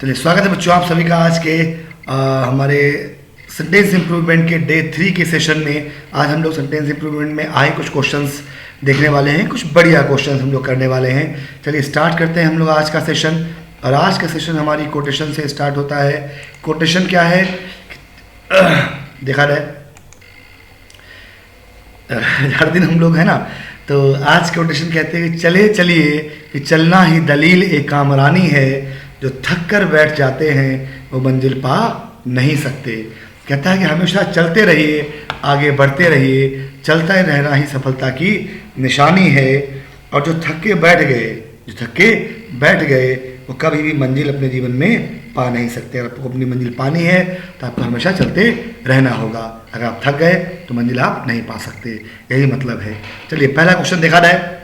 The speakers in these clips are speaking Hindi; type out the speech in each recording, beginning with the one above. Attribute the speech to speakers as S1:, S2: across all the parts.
S1: चलिए, स्वागत है बच्चों आप सभी का आज के हमारे सेंटेंस इम्प्रूवमेंट के डे 3 के सेशन में। आज हम लोग सेंटेंस इम्प्रूवमेंट में आए कुछ क्वेश्चंस देखने वाले हैं, कुछ बढ़िया क्वेश्चंस हम लोग करने वाले हैं। चलिए स्टार्ट करते हैं हम लोग आज का सेशन। और आज का सेशन हमारी कोटेशन से स्टार्ट होता है। कोटेशन क्या है देखा जाए, हर दिन हम लोग है ना, तो आज कोटेशन कहते हैं कि चले चलिए कि चलना ही दलील एक कामरानी है, जो थक कर बैठ जाते हैं वो मंजिल पा नहीं सकते। कहता है कि हमेशा चलते रहिए, आगे बढ़ते रहिए, चलता ही रहना ही सफलता की निशानी है। और जो थक के बैठ गए वो कभी भी मंजिल अपने जीवन में पा नहीं सकते। अगर आपको अपनी मंजिल पानी है तो आपको हमेशा चलते रहना होगा। अगर आप थक गए तो मंजिल आप नहीं पा सकते, यही मतलब है। चलिए पहला क्वेश्चन देखा जाए।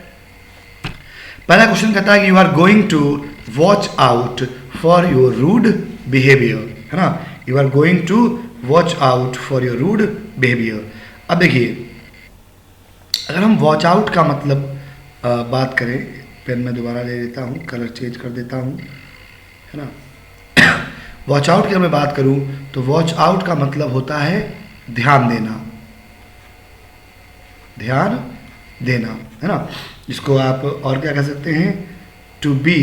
S1: पहला क्वेश्चन कहता है कि you are going to watch out for your rude behaviour, है ना। You are going to watch out for your rude behaviour. अब देखिए, अगर हम वॉच आउट का मतलब बात करें, पेन मैं दोबारा ले लेता हूँ, कलर चेंज कर देता हूँ, है ना। वॉच आउट की अगर मैं बात करूँ तो वॉच आउट का मतलब होता है ध्यान देना, है ना। जिसको आप और क्या कह सकते हैं, टू बी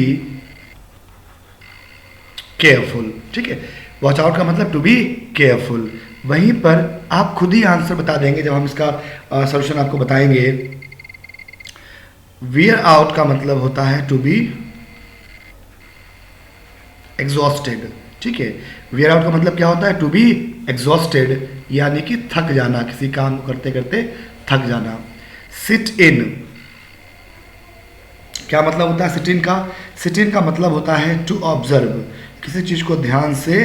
S1: केयरफुल, ठीक है। वॉच आउट का मतलब टू बी केयरफुल। वहीं पर आप खुद ही आंसर बता देंगे जब हम इसका सॉल्यूशन आपको बताएंगे। वियर आउट का मतलब होता है टू बी एग्जॉस्टेड, ठीक है। वियर आउट का मतलब क्या होता है, टू बी एग्जॉस्टेड, यानी कि थक जाना, किसी काम को करते करते थक जाना। सिट इन क्या मतलब होता है, सिट इन का मतलब होता है टू ऑब्जर्व, किसी चीज को ध्यान से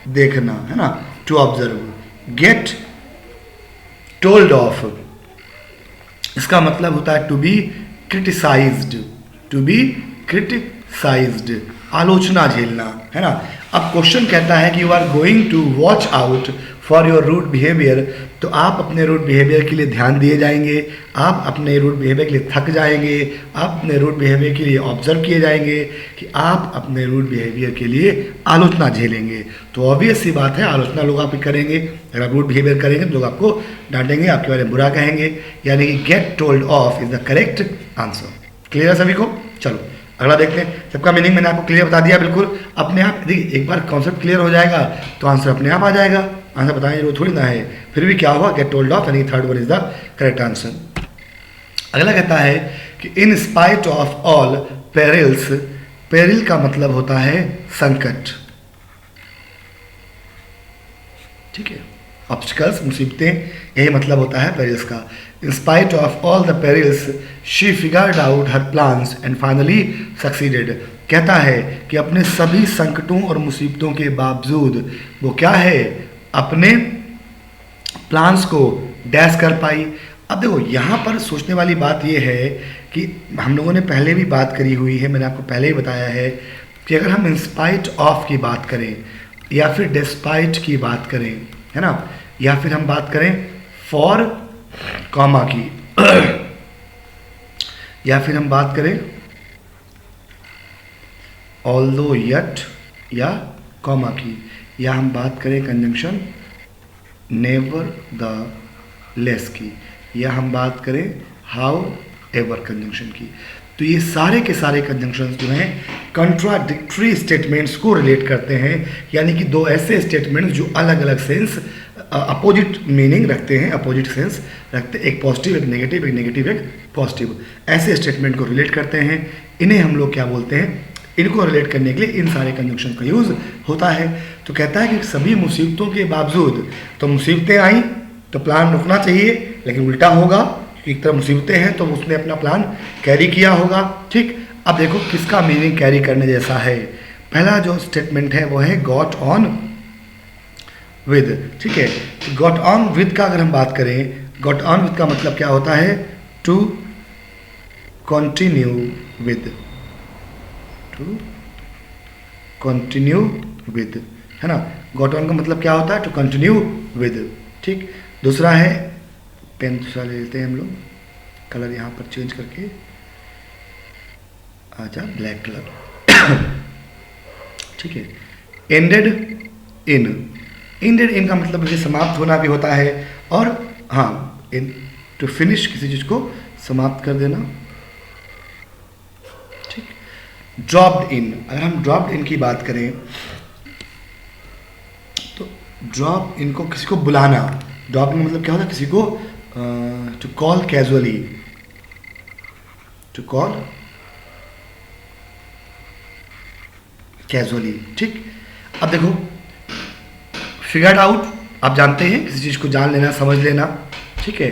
S1: देखना, है ना, to observe. Get told off, इसका मतलब होता है टू बी क्रिटिसाइज्ड, आलोचना झेलना, है ना। अब क्वेश्चन कहता है कि you are going to watch out for your rude behaviour, तो आप अपने रूड बिहेवियर के लिए ध्यान दिए जाएंगे, आप अपने रूड बिहेवियर के लिए थक जाएंगे, आप अपने रूड बिहेवियर के लिए ऑब्जर्व किए जाएंगे, कि आप अपने रूड बिहेवियर के लिए आलोचना झेलेंगे। तो ऑब्वियस सी बात है, आलोचना लोग आप करेंगे। अगर आप रूड बिहेवियर करेंगे तो लोग आपको डांटेंगे, आपके बारे में बुरा कहेंगे, यानी कि get told off is the correct answer. Clear है सभी को? चलो अगला देखते हैं। सबका मीनिंग मैंने आपको क्लियर बता दिया, बिल्कुल अपने आप। देखिए एक बार कॉन्सेप्ट क्लियर हो जाएगा तो आंसर अपने आप आ जाएगा, आंसर बताने जरूरत थोड़ी ना है। फिर भी क्या हुआ, गेट टोल्ड ऑफ, यानी third one is the correct answer. अगला कहता है कि in spite of all perils, peril का मतलब होता है संकट, ठीक है, ऑब्स्टिकल्स, मुसीबतें, यही मतलब होता है पेरिल्स का। In spite of all the perils she figured out her plans and finally succeeded. कहता है कि अपने सभी संकटों और मुसीबतों के बावजूद वो क्या है, अपने प्लान्स को डैश कर पाई। अब देखो यहाँ पर सोचने वाली बात ये है कि हम लोगों ने पहले भी बात करी हुई है, मैंने आपको पहले ही बताया है कि अगर हम इन स्पाइट ऑफ की बात करें या फिर डिस्पाइट की बात करें, है ना, या फिर हम बात करें फॉर कॉमा की या फिर हम बात करें ऑल्दो यट या कॉमा की, या हम बात करें कंजंक्शन नेवर द लेस की, या हम बात करें हाउ एवर कंजंक्शन की, तो ये सारे के सारे कंजंक्शंस जो हैं कंट्राडिक्टरी स्टेटमेंट्स को रिलेट करते हैं, यानी कि दो ऐसे स्टेटमेंट्स जो अलग अलग सेंस, अपोजिट मीनिंग रखते हैं, अपोजिट सेंस रखते हैं, एक पॉजिटिव एक नेगेटिव, एक नेगेटिव एक पॉजिटिव, ऐसे स्टेटमेंट को रिलेट करते हैं। इन्हें हम लोग क्या बोलते हैं, इनको रिलेट करने के लिए इन सारे कंजंक्शन का यूज़ होता है। तो कहता है कि सभी मुसीबतों के बावजूद, तो मुसीबतें आई तो प्लान रुकना चाहिए, लेकिन उल्टा होगा, एक तरफ मुसीबतें हैं तो उसने अपना प्लान कैरी किया होगा, ठीक। अब देखो किसका मीनिंग कैरी करने जैसा है। पहला जो स्टेटमेंट है वो है गॉट ऑन विद, ठीक है। गॉट ऑन विद का अगर हम बात करें, गॉट ऑन विद का मतलब क्या होता है, टू कंटिन्यू विद, है ना। गॉट ऑन का मतलब क्या होता है, टू कंटिन्यू विद, ठीक। दूसरा है, पेन दूसरा ले लेते हैं हम लोग, कलर यहाँ पर चेंज करके, आजा ब्लैक कलर, ठीक है। एंडेड इन, एंडेड इन का मतलब है समाप्त होना भी होता है, और हाँ टू फिनिश किसी चीज को समाप्त कर देना, ठीक। ड्रॉप्ड इन, अगर हम ड्रॉप्ड इन की बात करें तो ड्रॉप इन को किसी को बुलाना, ड्रॉप इन मतलब क्या होता है, किसी को to call casually, to call casually, ठीक। अब देखो फिगर्ड आउट, आप जानते हैं किसी चीज को जान लेना, समझ लेना, ठीक है।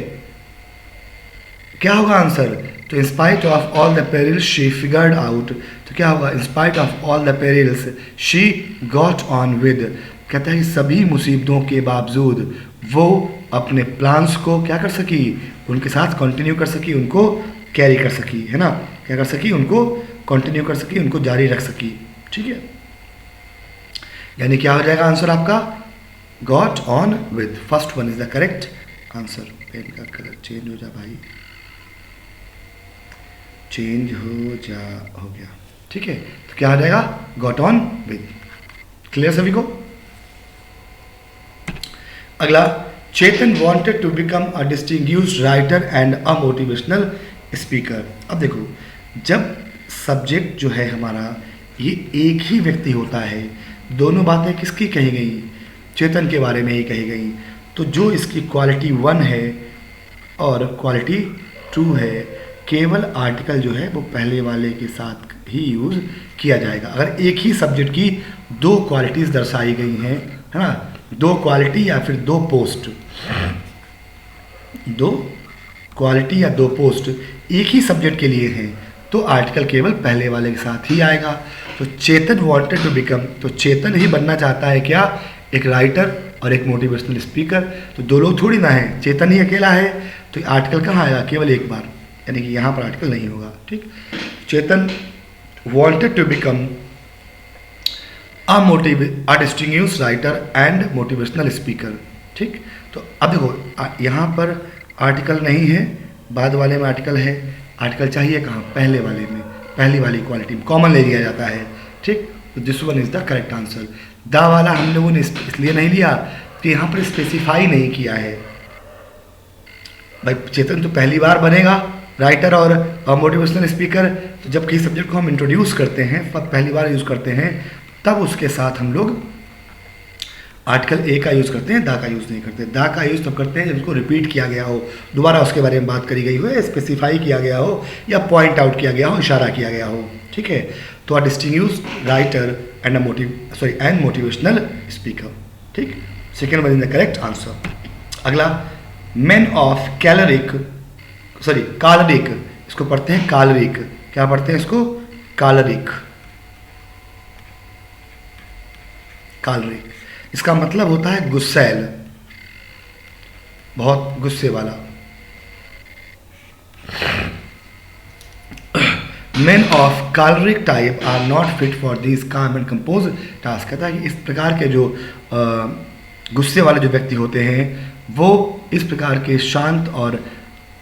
S1: क्या होगा आंसर, तो in spite of all the perils she figured out, तो क्या होगा, in spite of all the perils she got on with, कहता है कि सभी मुसीबतों के बावजूद वो अपने प्लान्स को क्या कर सकी, उनके साथ कंटिन्यू कर सकी, उनको कैरी कर सकी, है ना, क्या कर सकी, उनको कंटिन्यू कर सकी, उनको जारी रख सकी, ठीक है। यानी क्या हो जाएगा आंसर आपका, got on with, first one is the correct answer. Pen का कलर चेंज हो जा भाई, चेंज हो जा, हो गया, ठीक है। तो क्या हो जाएगा, गॉट ऑन विद। क्लियर सभी को। अगला, Chetan wanted to become a distinguished writer and a motivational speaker. अब देखो, जब सब्जेक्ट जो है हमारा ये एक ही व्यक्ति होता है, दोनों बातें किसकी कही गई, चेतन के बारे में ही कही गई, तो जो इसकी क्वालिटी 1 है और क्वालिटी 2 है, केवल आर्टिकल जो है वो पहले वाले के साथ ही यूज़ किया जाएगा। अगर एक ही सब्जेक्ट की 2 क्वालिटीज़ दर्शाई गई हैं, है ना, 2 क्वालिटी या फिर 2 पोस्ट, 2 क्वालिटी या 2 पोस्ट एक ही सब्जेक्ट के लिए हैं, तो आर्टिकल केवल पहले वाले के साथ ही आएगा। तो चेतन वांटेड टू बिकम, तो चेतन ही बनना चाहता है क्या, एक राइटर और एक मोटिवेशनल स्पीकर। तो 2 लोग थोड़ी ना है, चेतन ही अकेला है, तो आर्टिकल कहाँ आएगा, केवल एक बार, यानी कि यहाँ पर आर्टिकल नहीं होगा, ठीक। Chetan wanted to become a distinguished writer and motivational speaker, ठीक। तो अब देखो यहाँ पर आर्टिकल नहीं है, बाद वाले में आर्टिकल है, आर्टिकल चाहिए कहाँ, पहले वाले में, पहली वाली क्वालिटी में कॉमन ले लिया जाता है, ठीक। तो this one is the correct answer. The वाला हम लोगों ने इसलिए नहीं लिया कि यहाँ पर स्पेसिफाई नहीं किया है भाई, चेतन तो पहली बार बनेगा राइटर और मोटिवेशनल स्पीकर, तो जब किसी सब्जेक्ट को हम इंट्रोड्यूस करते हैं, पहली बार यूज़ करते हैं, तब उसके साथ हम लोग आर्टिकल ए का यूज़ करते हैं, दा का यूज़ नहीं करते। दा का यूज़ तब करते हैं जब उसको रिपीट किया गया हो, दोबारा उसके बारे में बात करी गई हो, स्पेसिफाई किया गया हो, या पॉइंट आउट किया गया हो, इशारा किया गया हो, ठीक है। तो a distinguished writer and and motivational speaker, ठीक। Second one is the correct answer. अगला, मैन ऑफ कालरिक, इसको पढ़ते हैं कालरिक, क्या पढ़ते हैं इसको, कालरिक, कालरिक। इसका मतलब होता है गुस्सैल, बहुत गुस्से वाला। Men of choleric type are not fit for these calm and composed tasks। कहता है कि इस प्रकार के जो गुस्से वाले जो व्यक्ति होते हैं वो इस प्रकार के शांत और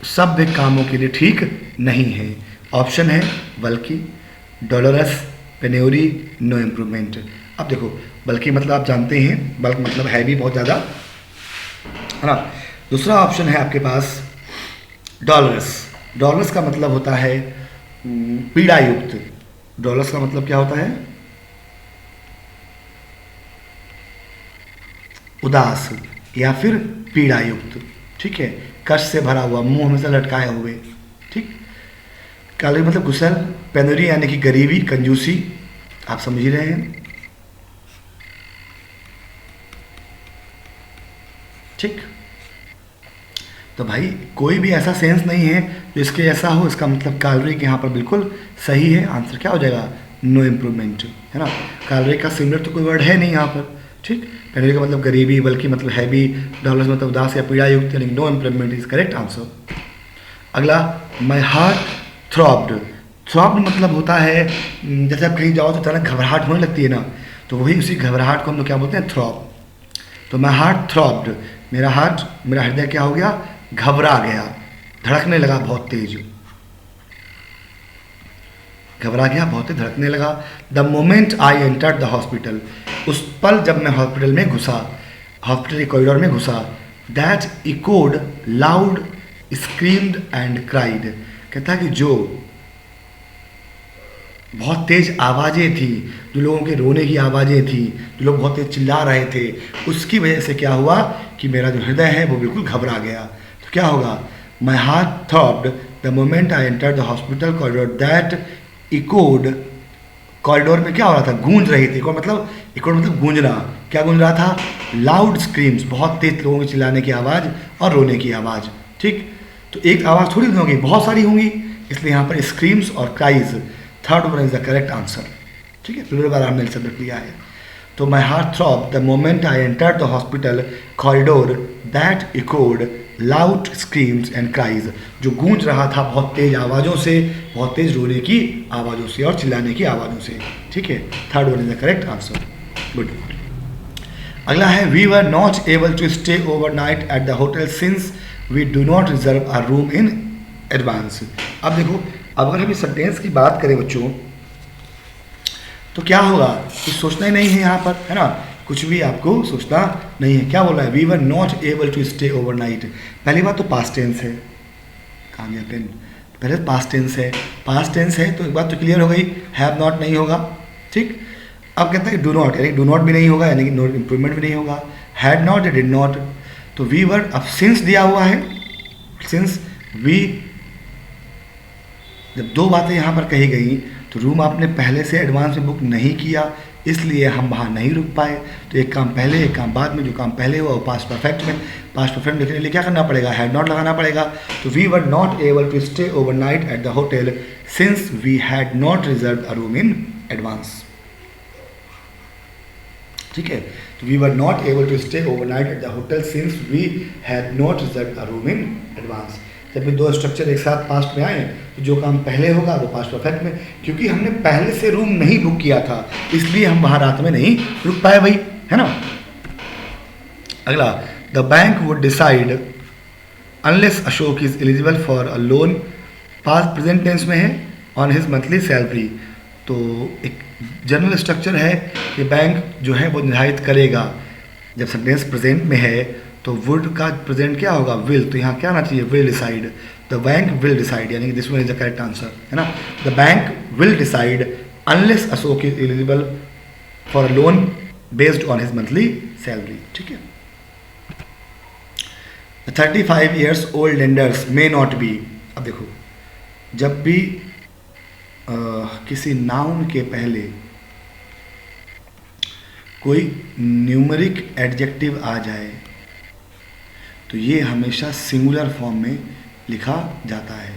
S1: सभ्य कामों के लिए ठीक नहीं है। ऑप्शन है बल्कि, डोलोरस, पेन्योरी, नो इम्प्रूवमेंट। अब देखो, बल्कि मतलब आप जानते हैं, बल्कि मतलब है भी बहुत ज़्यादा, है ना। दूसरा ऑप्शन है आपके पास डोलोरस। डोलोरस का मतलब होता है पीड़ा युक्त। डोलोरस का मतलब क्या होता है, उदास या फिर पीड़ा युक्त, ठीक है, कष्ट से भरा हुआ, मुंह हमेशा लटकाए हुए, ठीक। काली मतलब गुस्सैल। पेन्योरी यानी कि गरीबी, कंजूसी, आप समझ ही रहे हैं, ठीक। तो भाई कोई भी ऐसा सेंस नहीं है जो इसके ऐसा हो, इसका मतलब कालरिक यहाँ पर बिल्कुल सही है। आंसर क्या हो जाएगा, नो इम्प्रूवमेंट, है ना। कालरिक का सिमिलर तो कोई वर्ड है नहीं यहाँ पर, ठीक। पेन्योरी का मतलब गरीबी, बल्कि मतलब हैवी, डॉलर्स मतलब उदास या पीड़ा युक्त, यानी no improvement is correct answer. अगला, माई हार्ट थ्रॉब्ड। थ्रॉब्ड मतलब होता है जैसे आप कहीं जाओ तो अचानक घबराहट होने लगती है ना, तो वही उसी घबराहट को हम लोग क्या बोलते हैं, थ्रॉब। तो माई हार्ट थ्रॉब्ड, मेरा हृदय क्या हो गया, घबरा गया, धड़कने लगा बहुत तेज, घबरा गया, बहुत तेज धड़कने लगा। The moment I entered the hospital, उस पल जब मैं हॉस्पिटल में घुसा, हॉस्पिटल के कॉरिडोर में घुसा, that echoed loud screamed and cried. कहता है कि जो बहुत तेज आवाज़ें थी, जो लोगों के रोने की आवाज़ें थी, जो लोग बहुत तेज चिल्ला रहे थे, उसकी वजह से क्या हुआ कि मेरा जो हृदय है वो बिल्कुल घबरा गया। तो क्या होगा, my heart throbbed the moment I enter the hospital corridor that echoed. Corridor में क्या हो रहा था, गूंज रही थी। इकोड मतलब गूंजना। क्या गूंज रहा था, लाउड स्क्रीम्स, बहुत तेज लोगों के चिल्लाने की आवाज़ और रोने की आवाज़। ठीक, तो एक आवाज़ थोड़ी होगी, बहुत सारी होंगी, इसलिए यहाँ पर स्क्रीम्स और cries, third one is the correct answer. ठीक है, प्लूरल बार हमने शब्द लिया है। तो my heart throb the moment I enter the hospital corridor that echoed loud screams and cries, जो गूंज रहा था बहुत तेज आवाज़ों से, बहुत तेज रोने की आवाज़ों से और चिल्लाने की आवाज़ों से। ठीक है, third one is the correct answer. Good. अगला है, we were not able to stay overnight at the hotel since we do not reserve our room in advance. अब देखो, अब अगर हम इस सेंटेंस की बात करें बच्चों, तो क्या होगा, कुछ सोचना ही नहीं है यहाँ पर, है ना, कुछ भी आपको सोचना नहीं है। क्या बोल रहा है, we were not able to stay overnight. पहली बात तो पास्ट टेंस है, कहाँ गया पेन, पहले पास्ट टेंस है, पास्ट टेंस है तो एक बात तो क्लियर हो गई, हैव नॉट नहीं होगा। ठीक, अब कहते हैं कि डू नॉट, यानी डू नॉट भी नहीं होगा, यानी कि नो इम्प्रूवमेंट भी नहीं होगा। हैड नॉट या डिड नॉट, तो वी वर, अब सिंस दिया हुआ है, सिंस वी, जब दो बातें यहाँ पर कही गई, तो रूम आपने पहले से एडवांस में बुक नहीं किया, इसलिए हम वहाँ नहीं रुक पाए। तो एक काम पहले, एक काम बाद में, जो काम पहले हुआ वो पास्ट परफेक्ट में, पास्ट परफेक्ट लिखने के लिए क्या करना पड़ेगा, हैड नॉट लगाना पड़ेगा। तो we were not able to stay overnight at the hotel since we had not reserve a room in advance. ठीक है, तो we were not able to stay overnight at the hotel since we had not reserve a room in advance. जब भी दो स्ट्रक्चर एक साथ पास्ट में आए, तो जो काम पहले होगा वो पास्ट परफेक्ट में, क्योंकि हमने पहले से रूम नहीं बुक किया था, इसलिए हम वहाँ रात में नहीं रुक पाए भाई, है ना। अगला, the bank would decide unless Ashok is eligible for a loan, past present tense में है, ऑन हिज मंथली सैलरी। तो एक जनरल स्ट्रक्चर है कि बैंक जो है वो निर्धारित करेगा, जब सेंटेंस प्रेजेंट में है तो वुड का प्रेजेंट क्या होगा, विल, तो यहाँ क्या आना चाहिए, will decide. The bank will decide, यानी कि this one is the correct answer, है ना। The bank will decide unless Ashok is eligible for a loan based on his monthly salary. ठीक है, 35 years old lenders may not be। अब देखो, जब भी किसी नाउन के पहले कोई न्यूमेरिक एडजेक्टिव आ जाए तो ये हमेशा सिंगुलर फॉर्म में लिखा जाता है,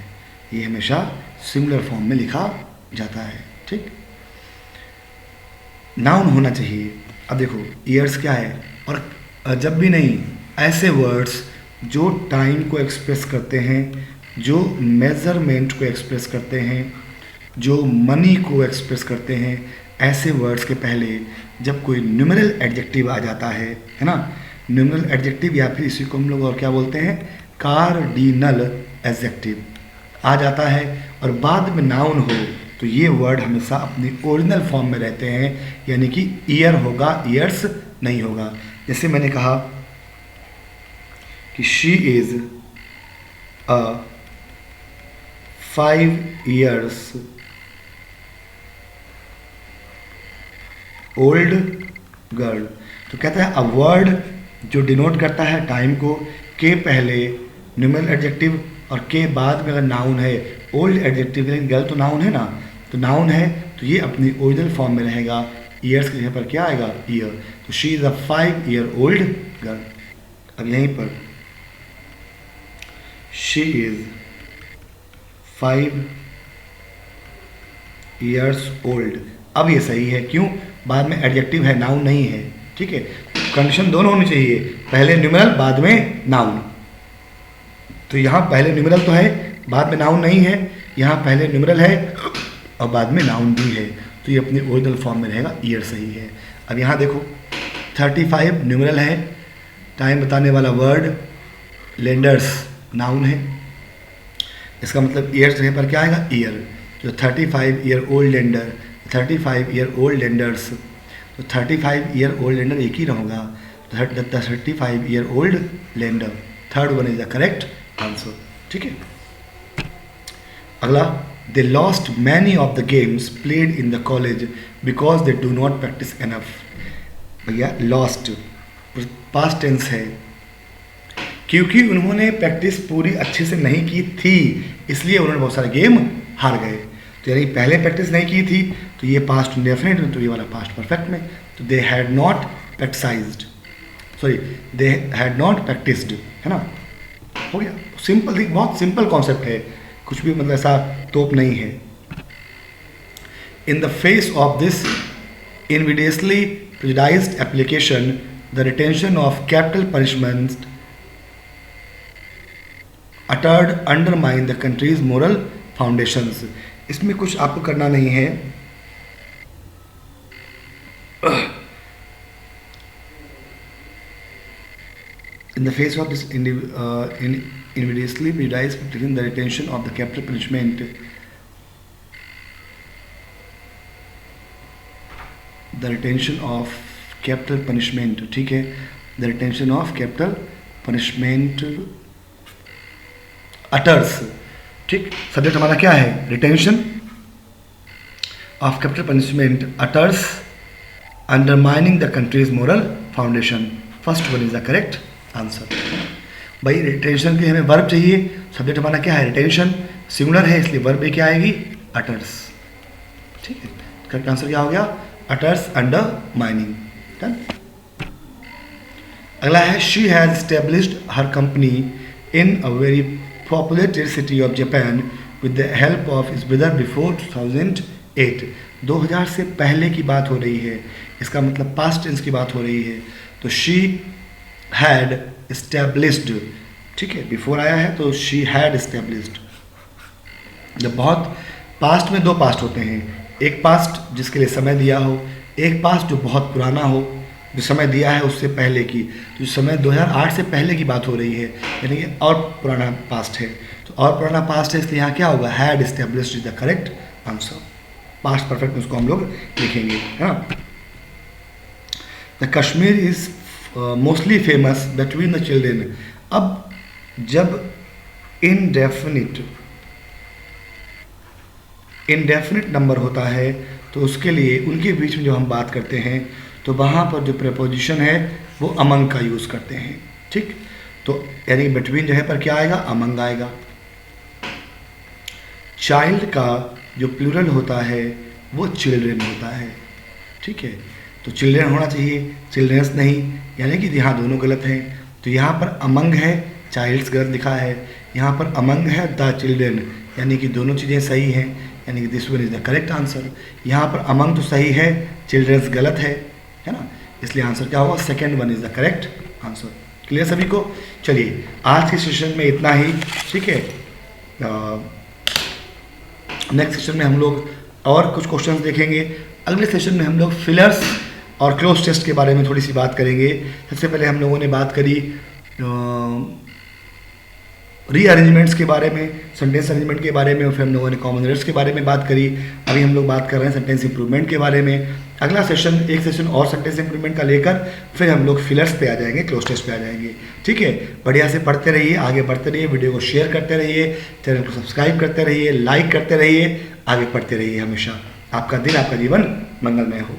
S1: ये हमेशा सिंगुलर फॉर्म में लिखा जाता है। ठीक, नाउन होना चाहिए। अब देखो, ईयर्स क्या है, और जब भी नहीं, ऐसे वर्ड्स जो टाइम को एक्सप्रेस करते हैं, जो मेजरमेंट को एक्सप्रेस करते हैं, जो मनी को एक्सप्रेस करते हैं, ऐसे वर्ड्स के पहले जब कोई न्यूमेरल एडजेक्टिव आ जाता है ना, न्यूमेरल एडजेक्टिव या फिर इसी को हम लोग और क्या बोलते हैं, कार्डिनल एडजेक्टिव आ जाता है, और बाद में नाउन हो, तो ये वर्ड हमेशा अपनी ओरिजिनल फॉर्म में रहते हैं, यानी कि ईयर होगा, ईयर्स नहीं होगा। जैसे मैंने कहा कि she is a 5 years old girl, तो कहता है अ वर्ड जो डिनोट करता है टाइम को, के पहले न्यूमेरल एडजेक्टिव और के बाद में अगर नाउन है, ओल्ड एडजेक्टिव, लेकिन गर्ल तो नाउन है ना, तो नाउन है तो ये अपनी ओरिजिनल फॉर्म में रहेगा, ईयर्स के जगह पर क्या आएगा, ईयर। तो she is a 5 year old girl. अब यहीं पर शी इज़ 5 years ओल्ड, अब ये सही है, क्यों, बाद में एडजेक्टिव है, नाउन नहीं है। ठीक है, कंडीशन दोनों होनी चाहिए, पहले न्यूमेरल बाद में नाउन। तो यहाँ पहले न्यूमेरल तो है, बाद में नाउन नहीं है, यहाँ पहले न्यूमेरल है और बाद में नाउन भी है, तो ये अपनी ओरिजिनल फॉर्म में रहेगा, ईयर सही है। अब यहाँ देखो 35 न्यूमेरल है, टाइम बताने वाला वर्ड लेंडर्स नाउन है, इसका मतलब ईयर जगह पर क्या आएगा, ईयर। जो 35 year old lender, 35 year old lenders, तो 35 ईयर ओल्ड लेंडर एक ही रहूँगा, 35 year old lender, third one is the correct answer. ठीक है, अगला, they lost many of the games played in the college because they do not practice enough. भैया लॉस्ट पास्ट टेंस है, क्योंकि उन्होंने प्रैक्टिस पूरी अच्छे से नहीं की थी इसलिए उन्होंने बहुत सारे गेम हार गए। तो यानी पहले प्रैक्टिस नहीं की थी तो ये पास्ट इंडेफिनिट में, तो ये वाला पास्ट परफेक्ट में, तो they had not practised, sorry they had not practised, है ना, हो गया। सिंपल, बहुत सिंपल कॉन्सेप्ट है, कुछ भी मतलब ऐसा तोप नहीं है। In the face of this invidiously prejudiced application, the retention of capital punishment uttered undermine the country's moral foundations। इसमें कुछ आपको करना नहीं है, in the face of this invidiously prejudiced application, the retention of the capital punishment, the retention of capital punishment, ठीक है, the retention of capital punishment utters, ठीक, सब्जेक्ट हमारा क्या है, retention of capital punishment utters undermining the countries moral foundation, first one is the correct answer. भाई रिटेंशन के हमें वर्ब चाहिए, सब्जेक्ट हमारा क्या है, रिटेंशन, सिंगुलर है इसलिए वर्ब क्या आएगी, अटर्स। ठीक है, करेक्ट आंसर क्या हो गया, अटर्स अंडरमाइनिंग। डन। अगला है, she has established her company in a very populated city of Japan with the help of its brother before 2008। 2000 से पहले की बात हो रही है, इसका मतलब पास्ट टेंस की बात हो रही है। तो शी हैड एस्टेब्लिश्ड, ठीक है, बिफोर आया है तो शी हैड एस्टेब्लिश्ड। जब बहुत पास्ट में दो पास्ट होते हैं, एक पास्ट जिसके लिए समय दिया हो, एक पास्ट जो बहुत पुराना हो, जो समय दिया है उससे पहले की, तो जो समय 2008 से पहले की बात हो रही है यानी कि और पुराना पास्ट है, तो और पुराना पास्ट है इसलिए यहाँ क्या होगा, had established is the correct answer. Past perfect में उसको हम लोग लिखेंगे, है ना। The Kashmir is mostly famous between the children. अब जब इनडेफिनिट नंबर होता है तो उसके लिए उनके बीच में जो हम बात करते हैं तो वहाँ पर जो प्रेपोजिशन है वो अमंग का यूज़ करते हैं, ठीक। तो यानी बिटवीन जगह पर क्या आएगा, अमंग आएगा। चाइल्ड का जो प्लूरल होता है वो चिल्ड्रेन होता है, ठीक है। तो चिल्ड्रेन होना चाहिए, चिल्ड्रेंस नहीं, यानी कि यहाँ दोनों गलत हैं। तो यहाँ पर अमंग है, चाइल्ड्स गलत लिखा है, यहाँ पर अमंग है द चिल्ड्रेन, यानी कि दोनों चीज़ें सही हैं, यानी कि this one is the correct answer. यहाँ पर अमंग तो सही है, चिल्ड्रेंस गलत है ना, इसलिए आंसर क्या होगा, second one is the correct answer. Clear सभी को। चलिए आज के सेशन में इतना ही, ठीक है। नेक्स्ट सेशन में हम लोग और कुछ क्वेश्चंस देखेंगे। अगले सेशन में हम लोग फिलर्स और क्लोज टेस्ट के बारे में थोड़ी सी बात करेंगे। सबसे पहले हम लोगों ने बात करी रीअरेंजमेंट्स के बारे में, सेंटेंस अरेंजमेंट के बारे में, और फिर हम लोगों ने कॉमन एरर्स के बारे में बात करी। अभी हम लोग बात कर रहे हैं सेंटेंस इंप्रूवमेंट के बारे में। अगला सेशन, एक सेशन और सेंटेंस इंप्रूवमेंट का लेकर फिर हम लोग फिलर्स पे आ जाएंगे, क्लोज टेस्ट पे आ जाएंगे, ठीक है। बढ़िया से पढ़ते रहिए, आगे बढ़ते रहिए, वीडियो को शेयर करते रहिए, चैनल को सब्सक्राइब करते रहिए, लाइक करते रहिए, आगे पढ़ते रहिए हमेशा। आपका दिन, आपका जीवन मंगलमय हो।